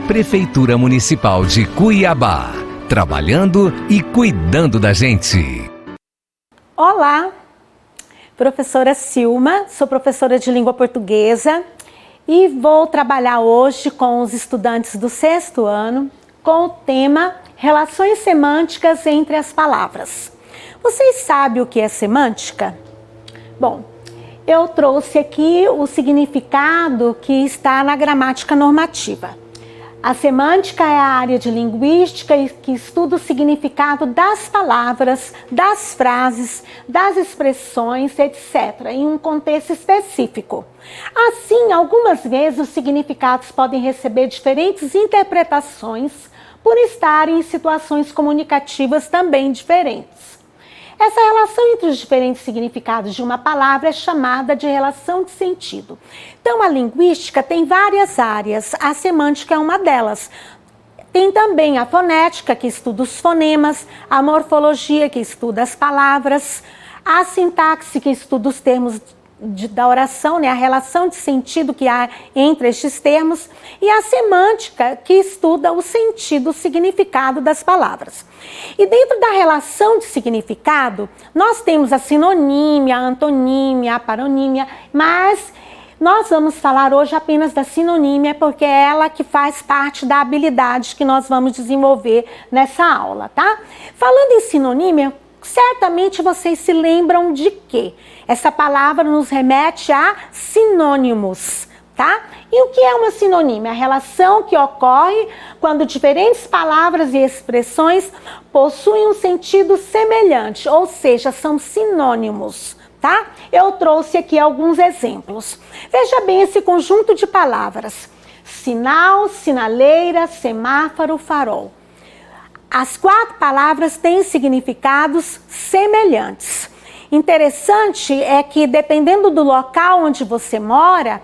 Prefeitura Municipal de Cuiabá, trabalhando e cuidando da gente. Olá, professora Silma, sou professora de língua portuguesa e vou trabalhar hoje com os estudantes do 6º ano com o tema Relações semânticas entre as palavras. Vocês sabem o que é semântica? Bom, eu trouxe aqui o significado que está na gramática normativa. A semântica é a área de linguística que estuda o significado das palavras, das frases, das expressões, etc., em um contexto específico. Assim, algumas vezes os significados podem receber diferentes interpretações por estarem em situações comunicativas também diferentes. Essa relação entre os diferentes significados de uma palavra é chamada de relação de sentido. Então, a linguística tem várias áreas, a semântica é uma delas. Tem também a fonética, que estuda os fonemas, a morfologia, que estuda as palavras, a sintaxe, que estuda os termos da oração, né, a relação de sentido que há entre estes termos, e a semântica, que estuda o sentido, o significado das palavras. E dentro da relação de significado, nós temos a sinonímia, a antonímia, a paronímia, mas nós vamos falar hoje apenas da sinonímia, porque é ela que faz parte da habilidade que nós vamos desenvolver nessa aula, tá? Falando em sinonímia, certamente vocês se lembram de quê? Essa palavra nos remete a sinônimos, tá? E o que é uma sinonímia? A relação que ocorre quando diferentes palavras e expressões possuem um sentido semelhante, ou seja, são sinônimos, tá? Eu trouxe aqui alguns exemplos. Veja bem esse conjunto de palavras: sinal, sinaleira, semáforo, farol. As 4 palavras têm significados semelhantes. Interessante é que, dependendo do local onde você mora,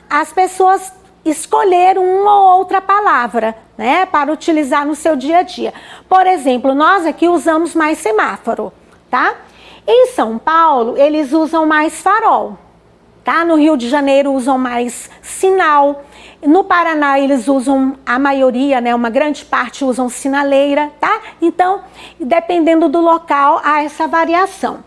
as pessoas escolheram uma ou outra palavra, né, para utilizar no seu dia a dia. Por exemplo, nós aqui usamos mais semáforo, tá? Em São Paulo, eles usam mais farol, tá? No Rio de Janeiro usam mais sinal. No Paraná eles usam, a maioria, né, uma grande parte usam sinaleira, tá? Então, dependendo do local, há essa variação.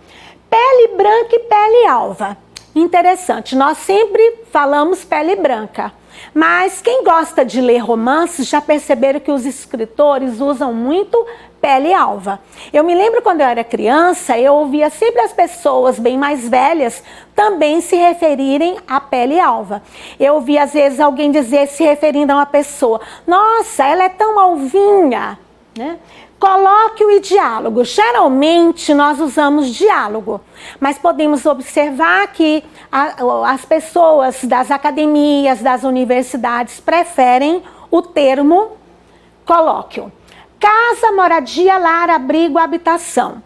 Pele branca e pele alva. Interessante, nós sempre falamos pele branca, mas quem gosta de ler romances já perceberam que os escritores usam muito pele alva. Eu me lembro quando eu era criança, eu ouvia sempre as pessoas bem mais velhas também se referirem à pele alva. Eu ouvia às vezes alguém dizer, se referindo a uma pessoa: nossa, ela é tão alvinha, né? Colóquio e diálogo. Geralmente nós usamos diálogo, mas podemos observar que as pessoas das academias, das universidades preferem o termo colóquio. Casa, moradia, lar, abrigo, habitação.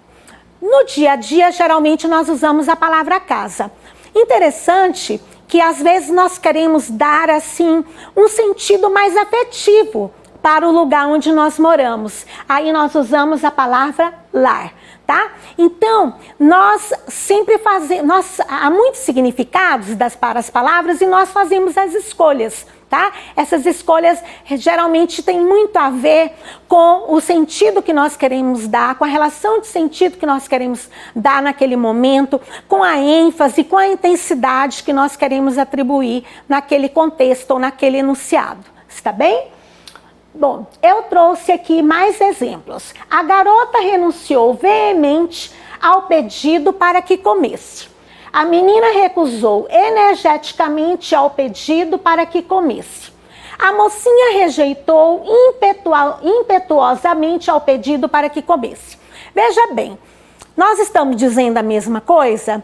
No dia a dia, geralmente nós usamos a palavra casa. Interessante que às vezes nós queremos dar assim um sentido mais afetivo para o lugar onde nós moramos. Aí nós usamos a palavra lar, tá? Então, nós sempre fazemos, há muitos significados para as palavras e nós fazemos as escolhas, tá? Essas escolhas geralmente têm muito a ver com o sentido que nós queremos dar, com a relação de sentido que nós queremos dar naquele momento, com a ênfase, com a intensidade que nós queremos atribuir naquele contexto ou naquele enunciado. Está bem? Bom, eu trouxe aqui mais exemplos. A garota renunciou veemente ao pedido para que comesse. A menina recusou energeticamente ao pedido para que comesse. A mocinha rejeitou impetuosamente ao pedido para que comesse. Veja bem, nós estamos dizendo a mesma coisa,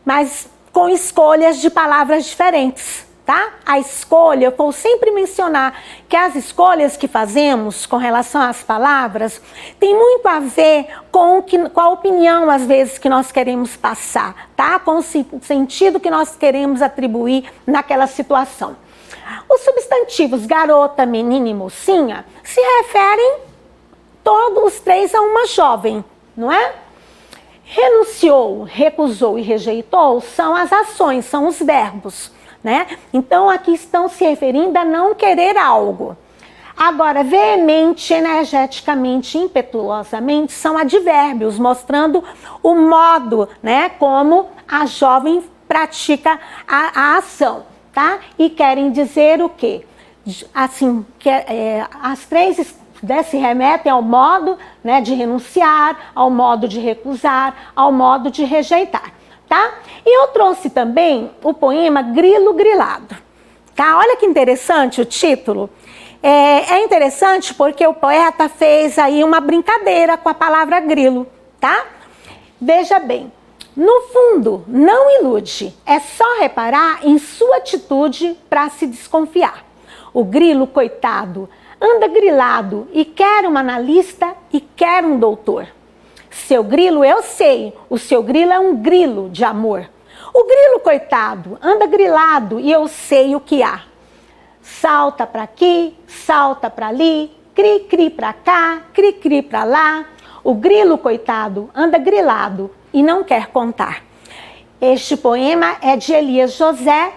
mas com escolhas de palavras diferentes. Tá? A escolha, eu vou sempre mencionar que as escolhas que fazemos com relação às palavras tem muito a ver com a opinião, às vezes, que nós queremos passar, tá? Com o sentido que nós queremos atribuir naquela situação. Os substantivos garota, menina e mocinha se referem todos os 3 a uma jovem, não é? Renunciou, recusou e rejeitou são as ações, são os verbos. né? Então aqui estão se referindo a não querer algo. Agora, veemente, energeticamente, impetuosamente, são advérbios, mostrando o modo, né, como a jovem pratica a ação, tá? E querem dizer o quê? Assim, as três se remetem ao modo, né, de renunciar, ao modo de recusar, ao modo de rejeitar, tá? E eu trouxe também o poema Grilo Grilado, tá? Olha que interessante o título. É interessante porque o poeta fez aí uma brincadeira com a palavra grilo, tá? Veja bem, no fundo, não ilude, é só reparar em sua atitude para se desconfiar. O grilo, coitado, anda grilado e quer uma analista e quer um doutor. Seu grilo eu sei, o seu grilo é um grilo de amor. O grilo, coitado, anda grilado e eu sei o que há. Salta para aqui, salta para ali, cri-cri para cá, cri-cri para lá. O grilo, coitado, anda grilado e não quer contar. Este poema é de Elias José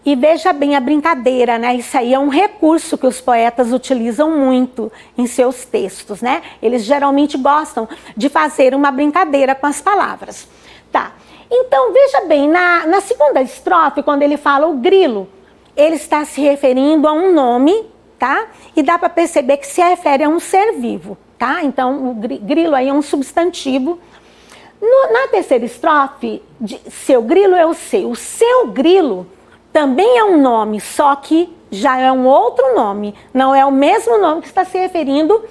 e veja bem a brincadeira, né? Isso aí é um recurso que os poetas utilizam muito em seus textos, né? Eles geralmente gostam de fazer uma brincadeira com as palavras. Tá, então veja bem, na segunda estrofe, quando ele fala o grilo, ele está se referindo a um nome, tá? E dá para perceber que se refere a um ser vivo, tá? Então, o grilo aí é um substantivo. Na terceira estrofe, seu grilo eu sei. O seu grilo também é um nome, só que já é um outro nome. Não é o mesmo nome que está se referindo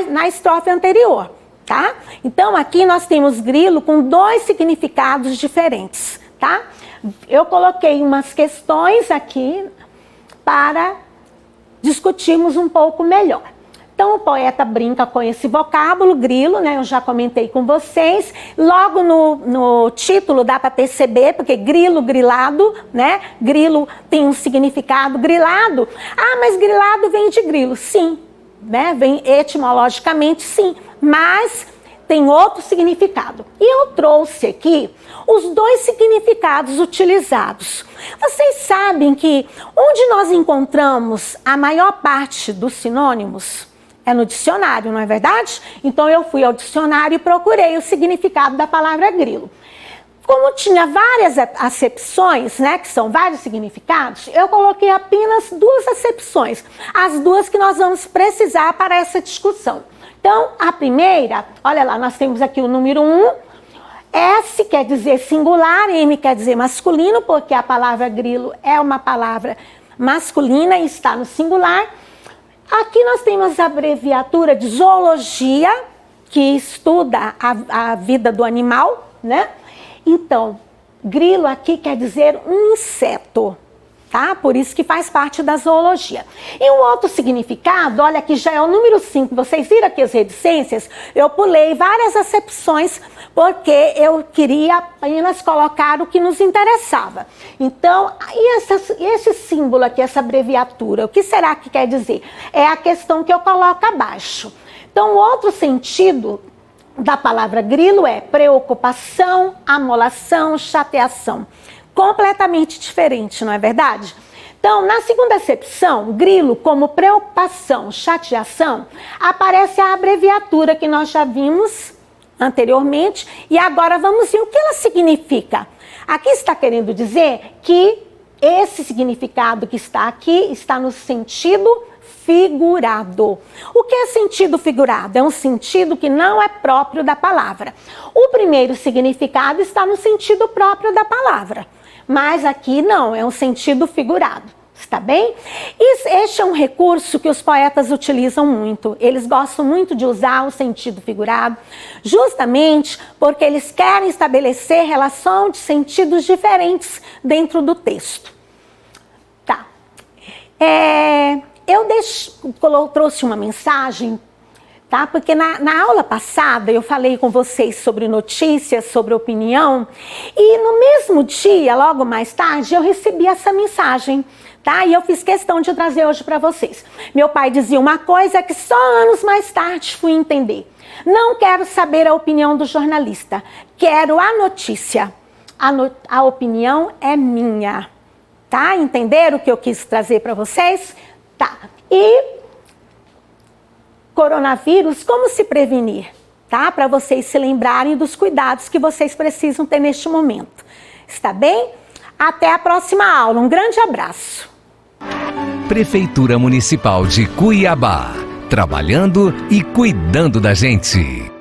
na estrofe anterior, tá? Então, aqui nós temos grilo com dois significados diferentes, tá? Eu coloquei umas questões aqui para discutirmos um pouco melhor. Então, o poeta brinca com esse vocábulo, grilo, né? Eu já comentei com vocês. Logo no título dá para perceber, porque grilo, grilado, né? Grilo tem um significado, grilado. Ah, mas grilado vem de grilo. Sim, né? Vem etimologicamente, sim. Mas tem outro significado. E eu trouxe aqui os dois significados utilizados. Vocês sabem que onde nós encontramos a maior parte dos sinônimos é no dicionário, não é verdade? Então eu fui ao dicionário e procurei o significado da palavra grilo. Como tinha várias acepções, né, que são vários significados, eu coloquei apenas duas acepções, as duas que nós vamos precisar para essa discussão. Então, a primeira, olha lá, nós temos aqui o número 1, S quer dizer singular, M quer dizer masculino, porque a palavra grilo é uma palavra masculina e está no singular. Aqui nós temos a abreviatura de zoologia, que estuda a vida do animal, né? Então, grilo aqui quer dizer um inseto, tá? Por isso que faz parte da zoologia. E um outro significado, olha aqui já é o número 5, vocês viram aqui as reticências? Eu pulei várias acepções porque eu queria apenas colocar o que nos interessava. Então, esse símbolo aqui, essa abreviatura, o que será que quer dizer? É a questão que eu coloco abaixo. Então, o outro sentido da palavra grilo é preocupação, amolação, chateação. Completamente diferente, não é verdade? Então, na segunda acepção, grilo como preocupação, chateação, aparece a abreviatura que nós já vimos anteriormente e agora vamos ver o que ela significa. Aqui está querendo dizer que esse significado que está aqui está no sentido figurado. O que é sentido figurado? É um sentido que não é próprio da palavra. O primeiro significado está no sentido próprio da palavra. Mas aqui não, é um sentido figurado, está bem? Este é um recurso que os poetas utilizam muito. Eles gostam muito de usar o sentido figurado, justamente porque eles querem estabelecer relação de sentidos diferentes dentro do texto. Tá. Eu trouxe uma mensagem, tá? Porque na aula passada eu falei com vocês sobre notícias, sobre opinião, e no mesmo dia, logo mais tarde, eu recebi essa mensagem, tá? E eu fiz questão de trazer hoje para vocês. Meu pai dizia uma coisa que só anos mais tarde fui entender. Não quero saber a opinião do jornalista, quero a notícia. A opinião é minha. Tá? Entenderam o que eu quis trazer para vocês? Tá. E coronavírus, como se prevenir? Tá? Para vocês se lembrarem dos cuidados que vocês precisam ter neste momento. Está bem? Até a próxima aula. Um grande abraço. Prefeitura Municipal de Cuiabá. Trabalhando e cuidando da gente.